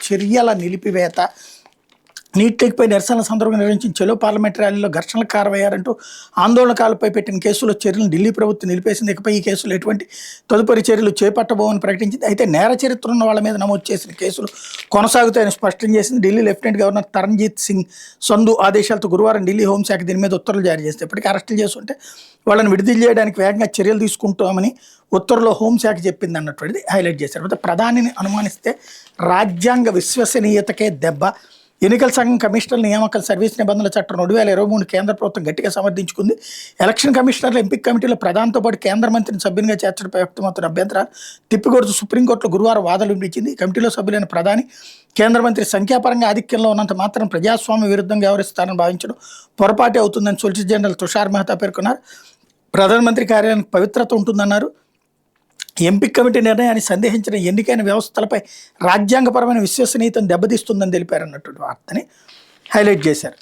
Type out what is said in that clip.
చర్యల నిలిపివేత, నీట్ లీక్పై నిరసనల సందర్భంగా నిర్వహించిన చెలో పార్లమెంట్ ర్యాలీలో ఘర్షణలకు కారమయ్యారంటూ ఆందోళనకాలపై పెట్టిన కేసులో చర్యలను ఢిల్లీ ప్రభుత్వం నిలిపేసింది. ఇకపై ఈ కేసులు ఎటువంటి తదుపరి చర్యలు చేపట్టబోమని ప్రకటించింది. అయితే నేర చరిత్ర ఉన్న వాళ్ళ మీద నమోదు చేసిన కేసులు కొనసాగుతాయని స్పష్టం చేసింది. ఢిల్లీ లెఫ్టినెంట్ గవర్నర్ తరణ్జీత్ సింగ్ సంధు ఆదేశాలతో గురువారం ఢిల్లీ హోంశాఖ దీని మీద ఉత్తర్వులు జారీ చేస్తే ఇప్పటికీ అరెస్టులు చేస్తుంటే వాళ్ళని విడుదల చేయడానికి వేగంగా చర్యలు తీసుకుంటామని ఉత్తర్వులో హోంశాఖ చెప్పింది అన్నటువంటిది హైలైట్ చేశారు. అయితే ప్రధానిని అనుమానిస్తే రాజ్యాంగ విశ్వసనీయతకే దెబ్బ. ఎన్నికల సంఘం కమిషనర్ నియామకాల సర్వీస్ నిబంధనల చట్టం 2023 కేంద్ర ప్రభుత్వం గట్టిగా సమర్థించుకుంది. ఎలక్షన్ కమిషనర్ల ఎంపిక కమిటీలో ప్రధానితో పాటు కేంద్ర మంత్రిని సభ్యునిగా చేర్చడంపై వ్యక్తమవుతున్న అభ్యంతరాలు తిప్పికొడుతూ సుప్రీంకోర్టులో గురువారం వాదనలు వినిపించింది. ఈ కమిటీలో సభ్యులైన ప్రధాని, కేంద్ర మంత్రి సంఖ్యాపరంగా ఆధిక్యంలో ఉన్నంత మాత్రం ప్రజాస్వామ్య విరుద్ధంగా వ్యవహరిస్తారని భావించడం పొరపాటే అవుతుందని సొలిసిటర్ జనరల్ తుషార్ మెహతా పేర్కొన్నారు. ప్రధానమంత్రి కార్యాలయానికి పవిత్రత ఉంటుందన్నారు. ఎంపిక కమిటీ నిర్ణయాన్ని సందేహించిన ఎన్నికైన వ్యవస్థలపై రాజ్యాంగపరమైన విశ్వసనీయతను దెబ్బతీస్తుందని తెలిపారన్నటువంటి వార్తని హైలైట్ చేశారు.